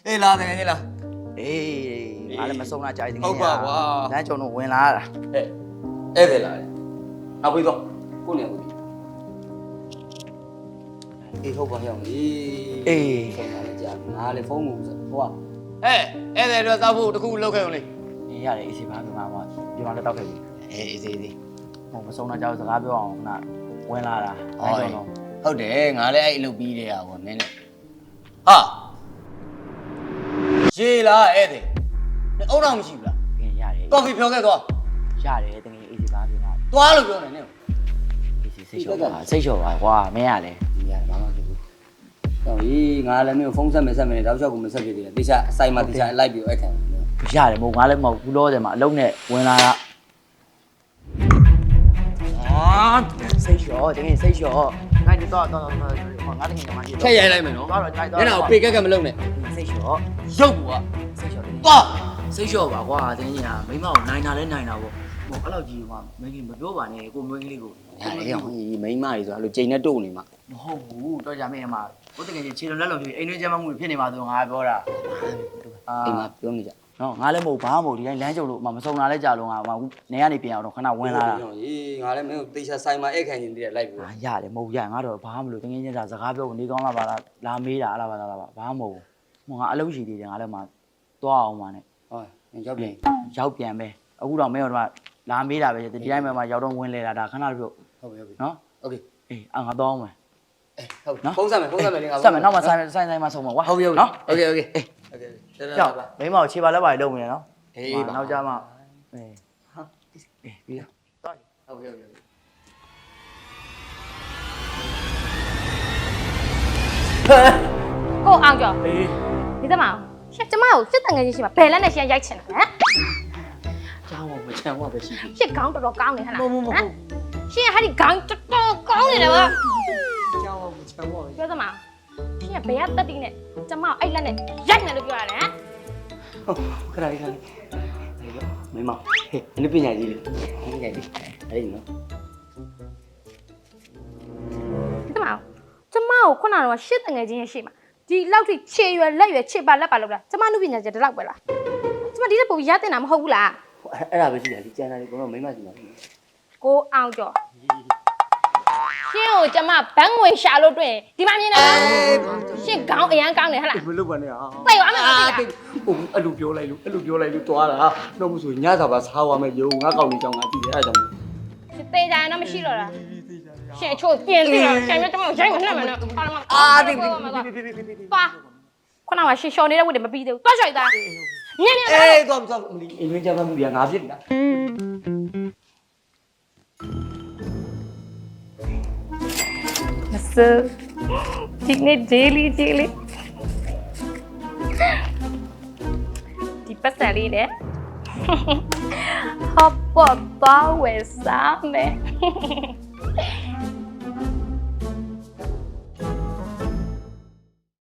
အေးလာတယ်ဟဲ့လား အေးငါလည်းမဆုံးတာကြာတယ် ဟုတ်ပါကွာ လမ်းကြုံတော့ဝင်လာတာ ဟဲ့ဧည့်သည်လာတယ်နောက်ပြီးတော့ကိုနေဦးအေးဟုတ်ပါဟဲ့အောင်အေးဆုံးလာကြငါလည်းဖုန်းကိုဟိုကဟဲ့ဧည့်သည်တို့စောက်ဖို့တခုလောက်ခဲ့အောင်လေ အေးရတယ်အေးစီပါကမှာဒီမှာလည်းတောက်ခဲ့ပြီ အေးအေး ဟိုမဆုံးတာကြာစကားပြောအောင်ခဏဝင်လာတာလမ်းကြုံတော့ ဟုတ်တယ်ငါလည်းအဲ့အလုပ်ပြီးတဲ့ဟာပေါ့နင်းနဲ့ဟာရေလားဧည့်သည်အုံတော့မရှိဘူးလား ပြင်ရတယ် ကော်ဖီဖြောခဲ့သွား ရတယ်တကယ်အေးစီပါပြင်ပါ သွားလို့ပြောနေနဲ့ အေးစီစိတ်လျှော့ပါစိတ်လျှော့ပါကွာမင်းရလေ ရတယ်ဘာမှမဖြစ်ဘူးတော့ဟေးငါလည်းမင်းဖုန်းဆက်မယ်ဆက်မယ်တောက်လျှောက်ကိုမဆက်ဖြစ်သေးတယ်တိကျအဆိုင်မှာတိကျလိုက်ပြီးအဲ့ခံ ရတယ်မို့ငါလည်းမဟုတ်ဘူးလို့တယ်မှာအလုံးနဲ့ဝင်လာတာစိတ်လျှော့တကယ်စိတ်လျှော့နိုင်တော့ငါတကယ်မှ ထက်ရိုက်လိုက်မယ်နော် တော့ကြိုက်တော့ ညနာကိုပေကက်ကက်မလုပ်နဲ့ စိတ်လျှော့ ရုပ်ကွာ စိတ်လျှော့တယ် သွား စိတ်လျှော့ပါကွာတကယ်ကြီးကမိမကိုနိုင်တာလဲနိုင်တာပေါ့ဟိုအဲ့လောက်ကြီးကမင်းကြီးမပြောပါနဲ့ကိုမင်းကလေးကို ရတယ်ဟိုမိန်းမကြီးဆိုအဲ့လိုချိန်နဲ့တို့နေမှာ မဟုတ်ဘူးတော့ကြမင်းအမကိုတကယ်ကြီးခြေလုံးလက်လုံးကြီးအိမ်တွင်းကျမ်းမှုဖြစ်နေပါဆိုငါပြောတာ အိမ်မှာပြောနေကြ နော်ငါလည်းမဟုတ်ဘာမှမဟုတ်ဒီတိုင်းလမ်းကြုံလို့မစုံလာလဲကြာလို့ငါနေကနေပြန်အောင်တော့ခဏဝင်လာတာ ဟေးငါလည်းမင်းကိုတိကျဆိုင်မှာအဲ့ခံနေတည်းလိုက်ပြီး ရတယ်မဟုတ်ရငါတော့ဘာမှမလို့တကယ်ချင်းစကားပြောနေကောင်းလားပါလားလာမေးတာလားပါလားဘာမှမဟုတ်ဘူးငါအလုပ်ရှိသေးတယ်ငါလည်းမသွားအောင်ပါနဲ့ ဟုတ်ရောက်ပြန် ရောက်ပြန်ပဲအခုတော့မင်းတို့ကလာမေးတာပဲဒီတိုင်းမှာရောက်တော့ဝင်လဲတာဒါခဏပြုတ် ဟုတ်ပြီဟုတ်ပြီ နော် โอเค အေးငါတော့အောင်မယ် ဟုတ်ဖုန်းဆက်မယ်လေငါ ဆက်မယ်နောက်မှဆိုင်မှာဆုံးမှာကွာ ဟုတ်ပြီဟုတ်ပြီ နော် โอเคโอเค အေးကြောက်မိမကိုခြေပါလက်ပါလုံးနေနော် အေးပါ နောက်ကြမှာအေးဟာအေးပြီးတော့ ဟုတ်ပြီဟုတ်ပြီ ကိုအောင်ကျော် အေး ဒီသမားရှက်ကျမကိုစစ်တန်ငယ်ချင်းရှိမှာဘယ်လက်နဲ့ရှက်ရိုက်ချင်တာဟမ် ကြောင်းမချမ်းဝပဲရှိပြီ ရှက်ကောင်းတော်တော်ကောင်းနေဟဲ့လား မဟုတ် ရှက်ဟာဒီကောင်းတော်တော်ကောင်းနေတယ်ဗျ ကြောင်းမချမ်းဝပဲ ပြောသမားရှက်ဘယ်ကတက်တိနဲ့ကျမအဲ့လက်နဲ့ရိုက်မယ်လို့ပြောရတယ်ဟမ် ခဏလေးမိမဟေးအနုပညာကြီးလေပညာကြီးအဲ့ဒီနော် ဒီသမားကျမကိုခုနကတော့ရှက်တန်ငယ်ချင်းရဲ့ရှိမှာဒီလောက်ထိခြေရွယ်လက်ရွယ်ခြေပါလက်ပါလို့လားကျမနုပညာချက်ဒီလောက်ပဲလားကျမဒီတဲ့ပုံရတင်တာမဟုတ်ဘူးလား အဲ့ဒါပဲရှိတာဒီကျန်တာလေးကတော့မိမစီမှာ ကိုအောင်ကျော်ရှင်းကိုကျမဘန်းငွေရှာလို့တွေ့ရင်ဒီမှာမြင်တယ်လားရှင်းကောင်းအရန်ကောင်းတယ်ဟဲ့လား မလုပ်ပါနဲ့ဟာ သိရမယ်မသိလား ဟိုအဲ့လိုပြောလိုက်လို့သွားတာတော့မဆိုညစာပါစားသွားမယ်ယုံငါကောက်နေကြောင်းငါကြည့်တယ်အဲ့ဒါကြောင့် တေးကြရင်တော့မရှိတော့တာရှင်းချိုးပြင်ပြီးတော့ရှင်းမကျမကိုရိုက်မနှက်မနဲ့ပါမတိပါခုနကရှင်းရှော်နေတဲ့ဝတ်တွေမပြီးသေးဘူးတွားရွှိုက်သားမြင်နေလား အေးသွားမလီအင်းဝင်ကြမ်းမှုတွေကငါဖြစ်နေတာ မစဒီနေ့ daily ဒီပတ်စံလေးနဲ့ဟောပေါ်ပါဝဲစားမယ်